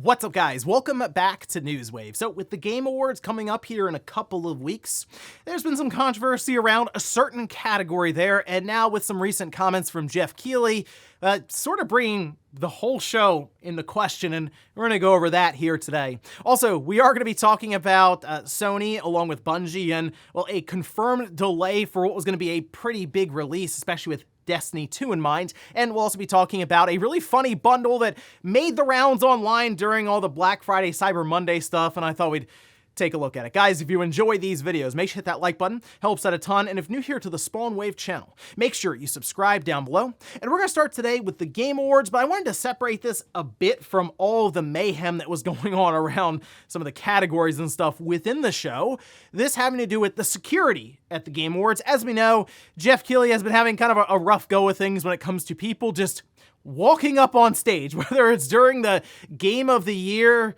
What's up, guys? Welcome back to Newswave. So with the Game Awards coming up here in a couple of weeks, there's been some controversy around a certain category there, and now with some recent comments from Geoff Keighley, sort of bringing the whole show into question, and we're going to go over that here today. Also, we are going to be talking about Sony along with Bungie and, well, a confirmed delay for what was going to be a pretty big release, especially with Destiny 2 in mind, and we'll also be talking about a really funny bundle that made the rounds online during all the Black Friday, Cyber Monday stuff, and I thought we'd take a look at it. Guys, if you enjoy these videos, make sure to hit that like button, helps out a ton, and if new here to the Spawn Wave channel, make sure you subscribe down below. And we're going to start today with the Game Awards, but I wanted to separate this a bit from all of the mayhem that was going on around some of the categories and stuff within the show. This having to do with the security at the Game Awards. As we know, Geoff Keighley has been having kind of a rough go of things when it comes to people just walking up on stage, whether it's during the Game of the Year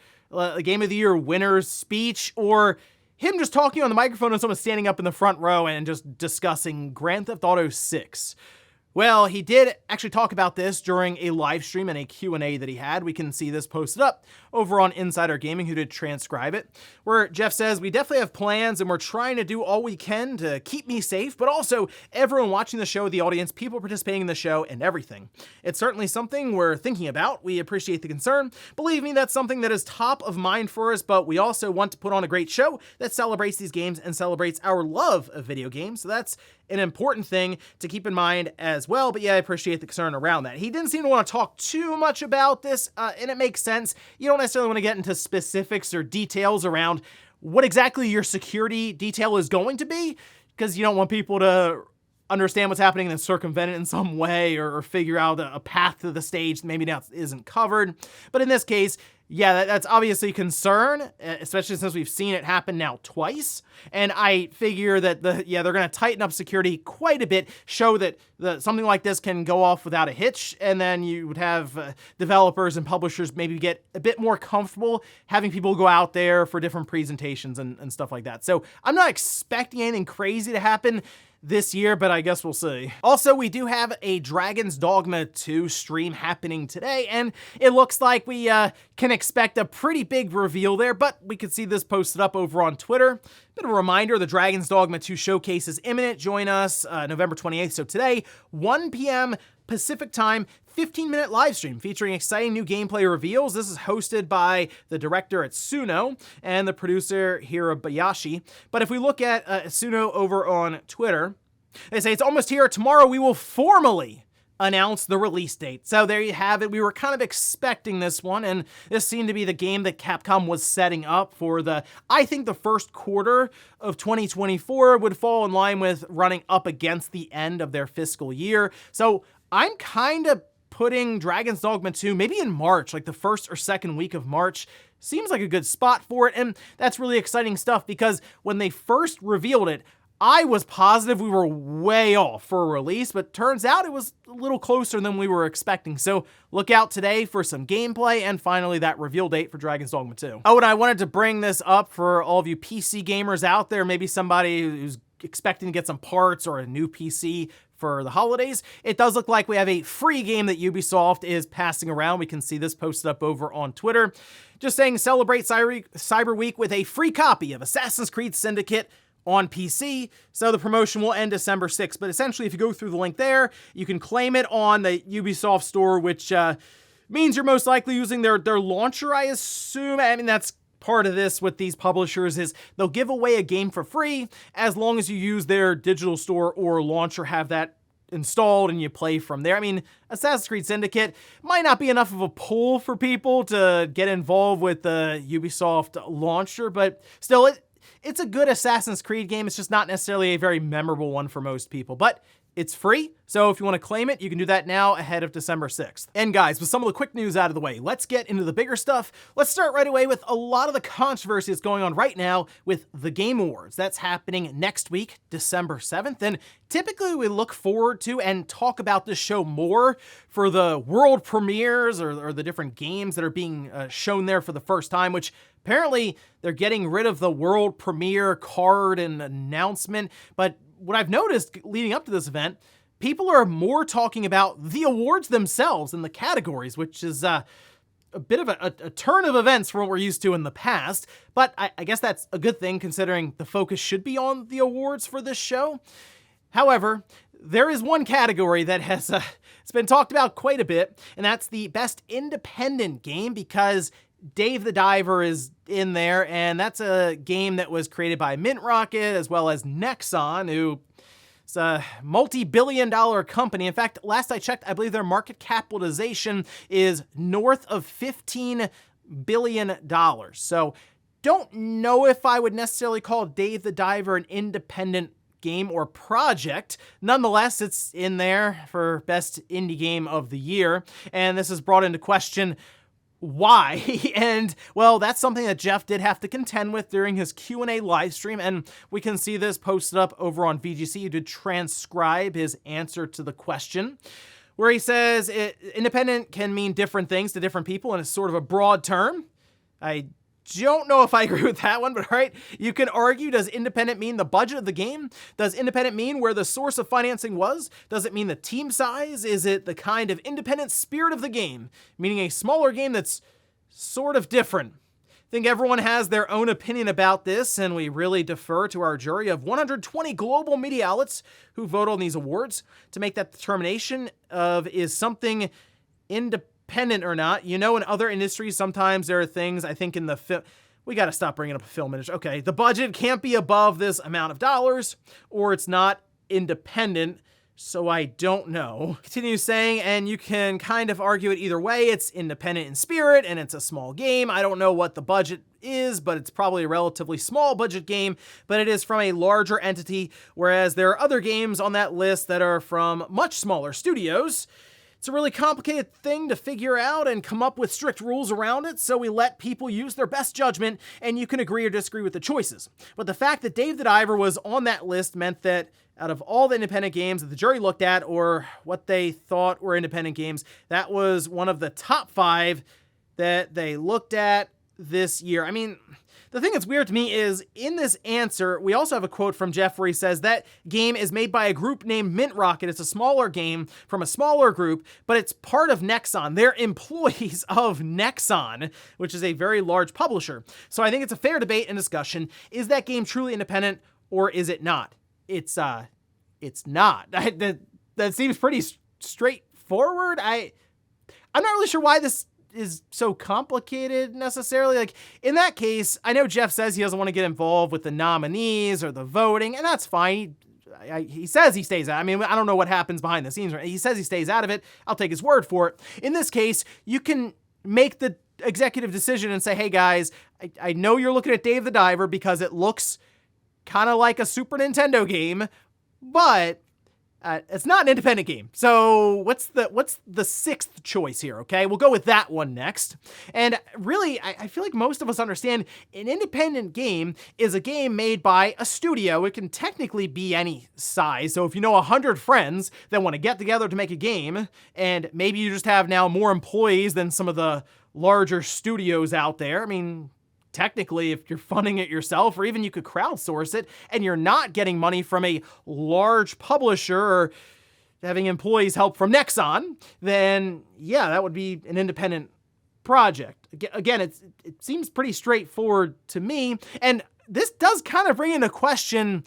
winner's speech, or him just talking on the microphone and someone standing up in the front row and just discussing Grand Theft Auto 6. Well, he did actually talk about this during a live stream and a Q&A that he had. We can see this posted up over on Insider Gaming, who did transcribe it, where Geoff says, "We definitely have plans and we're trying to do all we can to keep me safe, but also everyone watching the show, the audience, people participating in the show, and everything. It's certainly something we're thinking about. We appreciate the concern. Believe me, that's something that is top of mind for us, but we also want to put on a great show that celebrates these games and celebrates our love of video games. So that's an important thing to keep in mind as well." But yeah, I appreciate the concern around that. He didn't seem to want to talk too much about this, and it makes sense. You don't necessarily want to get into specifics or details around what exactly your security detail is going to be, because you don't want people to understand what's happening and then circumvent it in some way, or figure out a path to the stage that maybe now isn't covered. But in this case, yeah, that's obviously a concern, especially since we've seen it happen now twice. And I figure that they're going to tighten up security quite a bit, show that something like this can go off without a hitch, and then you would have developers and publishers maybe get a bit more comfortable having people go out there for different presentations and stuff like that. So I'm not expecting anything crazy to happen this year, but I guess we'll see. Also, we do have a Dragon's Dogma 2 stream happening today, and it looks like we can expect a pretty big reveal there, but we could see this posted up over on Twitter. Bit of a reminder, the Dragon's Dogma 2 showcase is imminent. Join us November 28th, so today, 1 p.m. Pacific time, 15-minute live stream featuring exciting new gameplay reveals. This is hosted by the director at Suno and the producer Hirabayashi. But if we look at Suno over on Twitter, they say, "It's almost here. Tomorrow we will formally announce the release date." So there you have it. We were kind of expecting this one, and this seemed to be the game that Capcom was setting up for I think the first quarter of 2024 would fall in line with running up against the end of their fiscal year. So I'm kind of putting Dragon's Dogma 2 maybe in March, like the first or second week of March. Seems like a good spot for it, and that's really exciting stuff, because when they first revealed it, I was positive we were way off for a release, but turns out it was a little closer than we were expecting. So look out today for some gameplay and finally that reveal date for Dragon's Dogma 2. Oh, and I wanted to bring this up for all of you PC gamers out there, maybe somebody who's expecting to get some parts or a new PC for the holidays. It does look like we have a free game that Ubisoft is passing around. We can see this posted up over on Twitter. Just saying, celebrate Cyber Week with a free copy of Assassin's Creed Syndicate on PC. So the promotion will end December 6th. But essentially, if you go through the link there, you can claim it on the Ubisoft store, which means you're most likely using their launcher, I assume. I mean, that's part of this with these publishers, is they'll give away a game for free as long as you use their digital store or launcher, have that installed, and you play from there. I mean, Assassin's Creed Syndicate might not be enough of a pull for people to get involved with the Ubisoft launcher, but still, it's a good Assassin's Creed game. It's just not necessarily a very memorable one for most people, but it's free, so if you want to claim it, you can do that now ahead of December 6th. And guys, with some of the quick news out of the way, let's get into the bigger stuff. Let's start right away with a lot of the controversy that's going on right now with the Game Awards. That's happening next week, December 7th, and typically we look forward to and talk about this show more for the world premieres or the different games that are being shown there for the first time, which apparently they're getting rid of the world premiere card and announcement, but what I've noticed leading up to this event, people are more talking about the awards themselves and the categories, which is a bit of a turn of events from what we're used to in the past, but I guess that's a good thing considering the focus should be on the awards for this show. However, there is one category that has it's been talked about quite a bit, and that's the best independent game, because Dave the Diver is in there, and that's a game that was created by Mint Rocket as well as Nexon, who is a multi-billion-dollar company. In fact, last I checked, I believe their market capitalization is north of $15 billion. So don't know if I would necessarily call Dave the Diver an independent game or project. Nonetheless, it's in there for best indie game of the year, and this has brought into question why. And well, that's something that Geoff did have to contend with during his Q&A live stream, and we can see this posted up over on VGC. He did transcribe his answer to the question, where he says independent can mean different things to different people, and it's sort of a broad term. I don't know if I agree with that one, but all right. You can argue, does independent mean the budget of the game? Does independent mean where the source of financing was? Does it mean the team size? Is it the kind of independent spirit of the game, meaning a smaller game that's sort of different? I think everyone has their own opinion about this, and we really defer to our jury of 120 global media outlets who vote on these awards to make that determination of is something independent or not. You know, in other industries, sometimes there are things, I think in the film, we got to stop bringing up a film industry. Okay, the budget can't be above this amount of dollars, or it's not independent, so I don't know. Continue saying, and you can kind of argue it either way. It's independent in spirit, and it's a small game. I don't know what the budget is, but it's probably a relatively small budget game, but it is from a larger entity, whereas there are other games on that list that are from much smaller studios. It's a really complicated thing to figure out and come up with strict rules around it, so we let people use their best judgment, and you can agree or disagree with the choices. But the fact that Dave the Diver was on that list meant that out of all the independent games that the jury looked at, or what they thought were independent games, that was one of the top 5 that they looked at this year. I mean, the thing that's weird to me is, in this answer, we also have a quote from Geoff where he says that game is made by a group named Mint Rocket. It's a smaller game from a smaller group, but it's part of Nexon. They're employees of Nexon, which is a very large publisher. So I think it's a fair debate and discussion. Is that game truly independent, or is it not? It's not. That seems pretty straightforward. I'm not really sure why this is so complicated necessarily. Like, in that case, I know Geoff says he doesn't want to get involved with the nominees or the voting, and that's fine. He says he stays out. I mean, I don't know what happens behind the scenes. He says he stays out of it. I'll take his word for it. In this case, you can make the executive decision and say, hey guys, I know you're looking at Dave the Diver because it looks kind of like a Super Nintendo game, but it's not an independent game. So what's the 6th choice here, okay? We'll go with that one next. And really, I feel like most of us understand an independent game is a game made by a studio. It can technically be any size. So if you know 100 friends that want to get together to make a game, and maybe you just have now more employees than some of the larger studios out there, I mean, technically, if you're funding it yourself, or even you could crowdsource it, and you're not getting money from a large publisher or having employees help from Nexon, then yeah, that would be an independent project. Again, it seems pretty straightforward to me, and this does kind of bring into question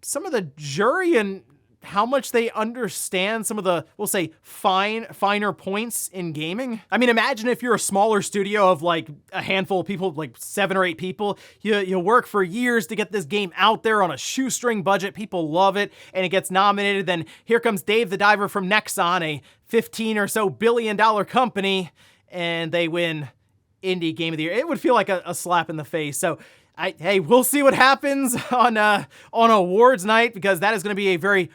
some of the jury and how much they understand some of the, we'll say, finer points in gaming. I mean, imagine if you're a smaller studio of like a handful of people, like 7 or 8 people, you work for years to get this game out there on a shoestring budget, people love it, and it gets nominated, then here comes Dave the Diver from Nexon, a $15 or so billion company, and they win Indie Game of the Year. It would feel like a slap in the face. So hey, we'll see what happens on awards night, because that is going to be a very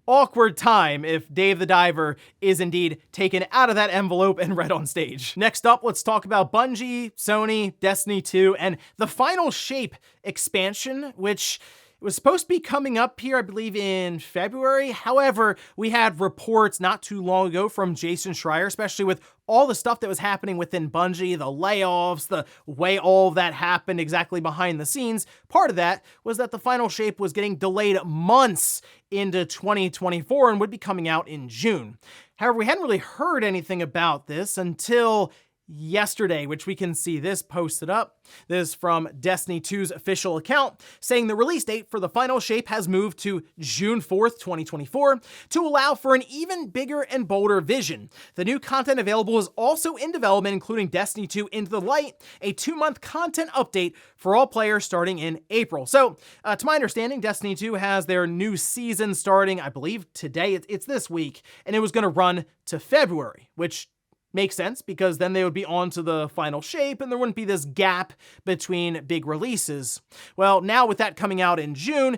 awkward time if Dave the Diver is indeed taken out of that envelope and read on stage. Next up, let's talk about Bungie, Sony, Destiny 2, and the Final Shape expansion, which was supposed to be coming up here, I believe, in February. However, we had reports not too long ago from Jason Schreier, especially with all the stuff that was happening within Bungie, the layoffs, the way all of that happened exactly behind the scenes. Part of that was that the Final Shape was getting delayed months into 2024 and would be coming out in June. However, we hadn't really heard anything about this until yesterday, which we can see this posted up. This is from Destiny 2's official account, saying the release date for the final shape has moved to June 4th, 2024, to allow for an even bigger and bolder vision. The new content available is also in development, including Destiny 2 Into the Light, a 2-month content update for all players starting in April. So, to my understanding, Destiny 2 has their new season starting, I believe, today. It's this week, and it was going to run to February, which makes sense because then they would be on to the final shape and there wouldn't be this gap between big releases. Well, now with that coming out in June,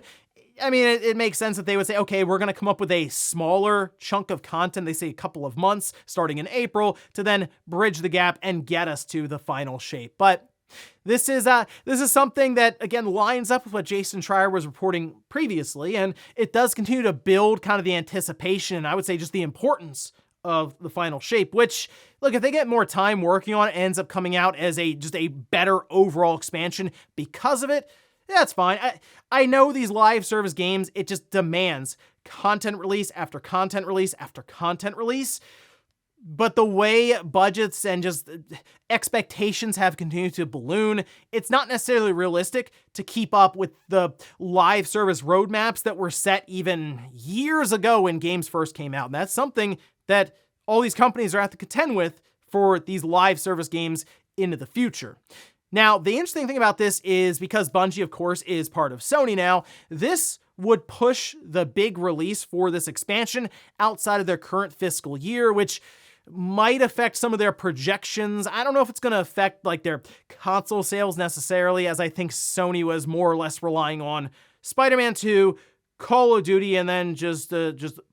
I mean, it makes sense that they would say, okay, we're going to come up with a smaller chunk of content, they say a couple of months, starting in April, to then bridge the gap and get us to the final shape. But this is something that, again, lines up with what Jason Schreier was reporting previously, and it does continue to build kind of the anticipation, and I would say just the importance of the final shape, which, look, if they get more time working on it, ends up coming out as just a better overall expansion because of it, that's fine. I know these live service games, it just demands content release after content release after content release. But the way budgets and just expectations have continued to balloon, it's not necessarily realistic to keep up with the live service roadmaps that were set even years ago when games first came out. And that's something that all these companies are have to contend with for these live service games into the future. Now, the interesting thing about this is because Bungie, of course, is part of Sony now, this would push the big release for this expansion outside of their current fiscal year, which might affect some of their projections. I don't know if it's going to affect like their console sales necessarily, as I think Sony was more or less relying on Spider-Man 2, Call of Duty, and then just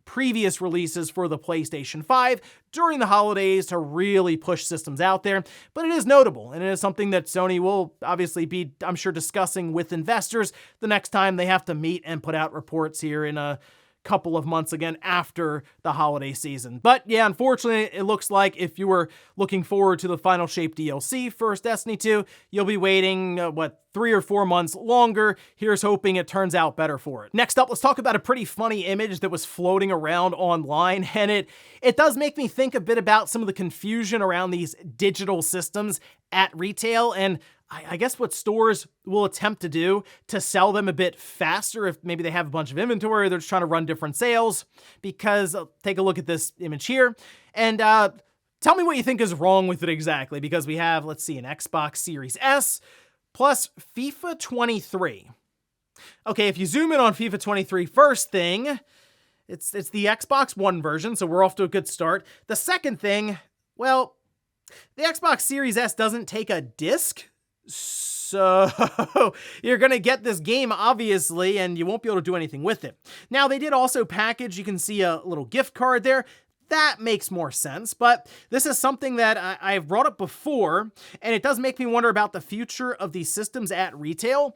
previous releases for the PlayStation 5 during the holidays to really push systems out there. But it is notable, and it is something that Sony will obviously be, I'm sure, discussing with investors the next time they have to meet and put out reports here in a couple of months again after the holiday season. But yeah, unfortunately, it looks like if you were looking forward to the Final Shape DLC for Destiny 2, you'll be waiting, 3 or 4 months longer. Here's hoping it turns out better for it. Next up, let's talk about a pretty funny image that was floating around online, and it does make me think a bit about some of the confusion around these digital systems at retail, and I guess what stores will attempt to do to sell them a bit faster if maybe they have a bunch of inventory or they're just trying to run different sales. Because take a look at this image here and tell me what you think is wrong with it exactly. Because we have, let's see, an Xbox Series S plus FIFA 23. Okay, if you zoom in on FIFA 23, first thing, it's the Xbox One version, so we're off to a good start. The second thing, well, the Xbox Series S doesn't take a disc. So you're going to get this game, obviously, and you won't be able to do anything with it. Now, they did also package, you can see a little gift card there. That makes more sense, but this is something that I've brought up before, and it does make me wonder about the future of these systems at retail.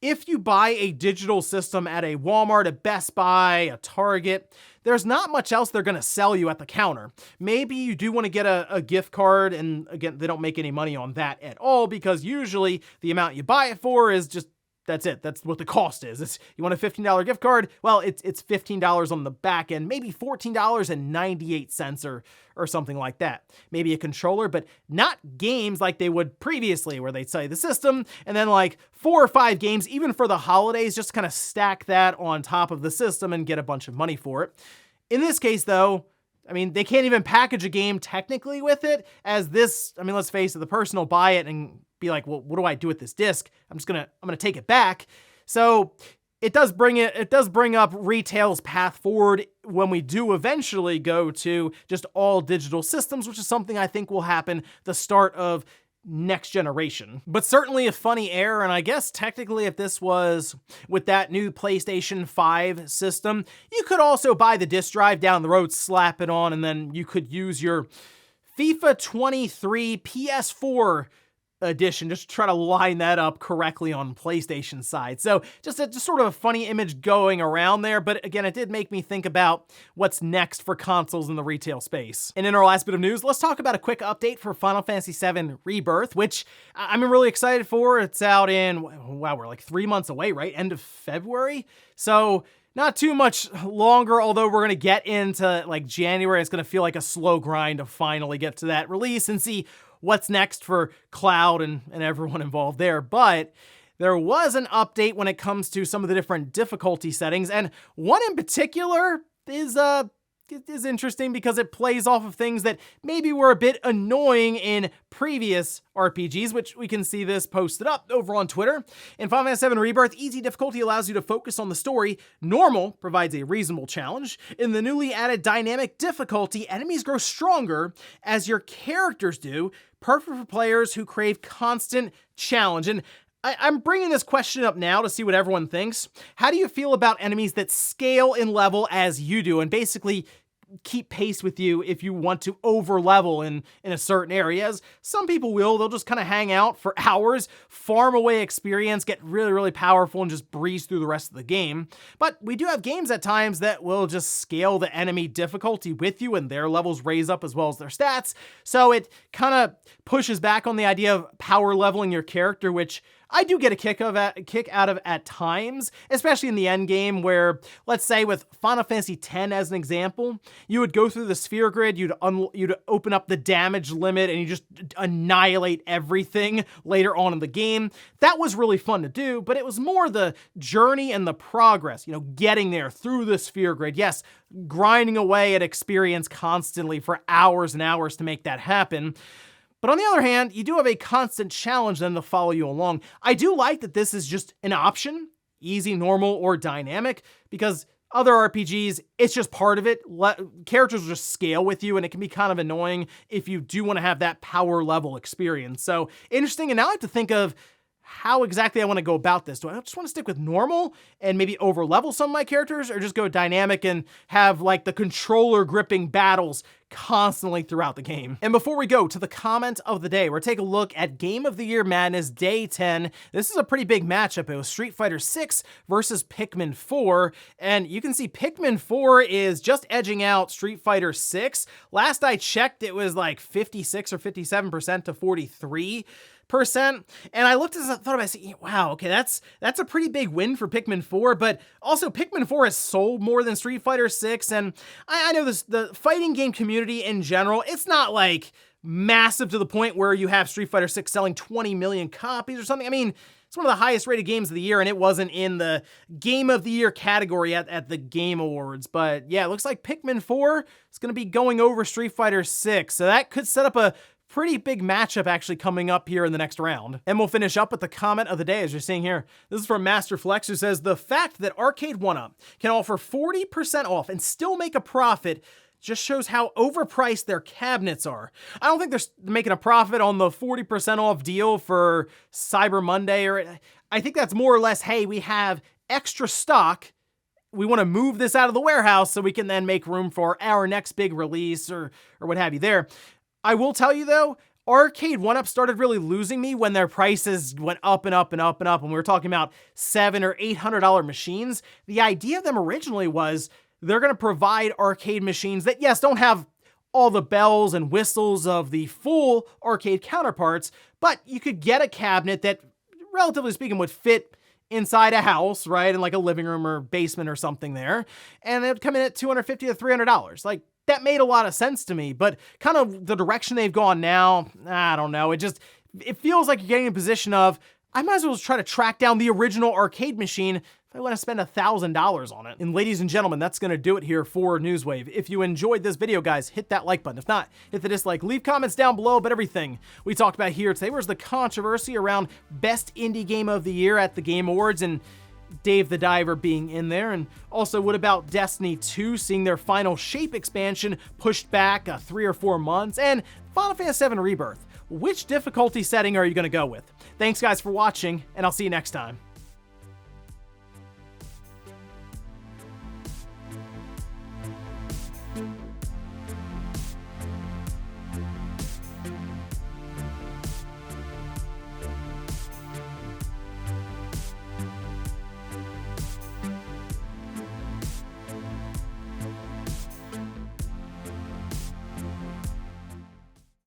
If you buy a digital system at a Walmart, a Best Buy, a Target, there's not much else they're going to sell you at the counter. Maybe you do want to get a gift card, and again, they don't make any money on that at all because usually the amount you buy it for is just, that's it. That's what the cost is. You want a $15 gift card? Well, it's $15 on the back end, maybe $14.98 or something like that. Maybe a controller, but not games like they would previously where they'd sell you the system and then like 4 or 5 games, even for the holidays, just kind of stack that on top of the system and get a bunch of money for it. In this case, though, I mean, they can't even package a game technically with it as this, I mean, let's face it, the person will buy it and be like, well, what do I do with this disc? I'm gonna take it back. So it does bring up retail's path forward when we do eventually go to just all digital systems, which is something I think will happen the start of next generation. But certainly a funny error, and I guess technically if this was with that new PlayStation 5 system, you could also buy the disc drive down the road, slap it on, and then you could use your FIFA 23 PS4 edition, just try to line that up correctly on PlayStation side. So just sort of a funny image going around there, but again, it did make me think about what's next for consoles in the retail space. And in our last bit of news, let's talk about a quick update for Final Fantasy VII Rebirth, which I'm really excited for. It's out in, wow, we're like 3 months away, right? End of February? So not too much longer, although we're going to get into like January. It's going to feel like a slow grind to finally get to that release and see what's next for Cloud and everyone involved there. But there was an update when it comes to some of the different difficulty settings, and one in particular is interesting because it plays off of things that maybe were a bit annoying in previous RPGs, which we can see this posted up over on Twitter. In Final Fantasy VII Rebirth, easy difficulty allows you to focus on the story. Normal provides a reasonable challenge. In the newly added dynamic difficulty, enemies grow stronger as your characters do, perfect for players who crave constant challenge. And I'm bringing this question up now to see what everyone thinks. How do you feel about enemies that scale in level as you do and basically keep pace with you if you want to over level in a certain areas? Some people they'll just kind of hang out for hours, farm away experience, get really, really powerful, and just breeze through the rest of the game. But we do have games at times that will just scale the enemy difficulty with you and their levels raise up as well as their stats. So it kind of pushes back on the idea of power leveling your character, which I do get a kick out of at times, especially in the end game where, let's say with Final Fantasy X as an example, you would go through the sphere grid, you'd open up the damage limit, and you just annihilate everything later on in the game. That was really fun to do, but it was more the journey and the progress, getting there through the sphere grid. Yes, grinding away at experience constantly for hours and hours to make that happen. But on the other hand, you do have a constant challenge then to follow you along. I do like that this is just an option, easy, normal, or dynamic, because other RPGs, it's just part of it. Characters will just scale with you, and it can be kind of annoying if you do want to have that power level experience. So interesting, and now I have to think of how exactly I want to go about this. Do I just want to stick with normal and maybe over level some of my characters, or just go dynamic and have like the controller gripping battles constantly throughout the game? And before we go to the comment of the day, we're taking a look at Game of the Year Madness Day 10. This is a pretty big matchup. It was Street Fighter 6 versus Pikmin 4, and you can see Pikmin 4 is just edging out Street Fighter 6. Last I checked, it was like 56 or 57% to 43%. And I looked at this and thought about it, wow, okay, that's a pretty big win for Pikmin 4, but also Pikmin 4 has sold more than Street Fighter 6, and I know the fighting game community in general, it's not like massive to the point where you have Street Fighter 6 selling 20 million copies or something. I mean, it's one of the highest rated games of the year, and it wasn't in the Game of the Year category at the Game Awards. But yeah, it looks like Pikmin 4 is going to be going over Street Fighter 6, so that could set up a pretty big matchup actually coming up here in the next round. And we'll finish up with the comment of the day, as you're seeing here. This is from Master Flex, who says, the fact that Arcade 1UP can offer 40% off and still make a profit just shows how overpriced their cabinets are. I don't think they're making a profit on the 40% off deal for Cyber Monday, or I think that's more or less, hey, we have extra stock, we want to move this out of the warehouse so we can then make room for our next big release or what have you there. I will tell you though, Arcade 1UP started really losing me when their prices went up and up and up and up, and we were talking about $700 or $800 machines. The idea of them originally was they're going to provide arcade machines that, yes, don't have all the bells and whistles of the full arcade counterparts, but you could get a cabinet that, relatively speaking, would fit inside a house, right, in like a living room or basement or something there, and it would come in at $250 to $300. Like, that made a lot of sense to me, but kind of the direction they've gone now, I don't know. It feels like you're getting in a position of, I might as well try to track down the original arcade machine if I want to spend $1,000 on it. And ladies and gentlemen, that's going to do it here for Newswave. If you enjoyed this video, guys, hit that like button. If not, hit the dislike. Leave comments down below about everything we talked about here today. Where's the controversy around Best Indie Game of the Year at the Game Awards, and Dave the Diver being in there? And also, what about Destiny 2 seeing their final shape expansion pushed back 3 or 4 months? And Final Fantasy VII Rebirth, which difficulty setting are you going to go with? Thanks guys for watching, and I'll see you next time.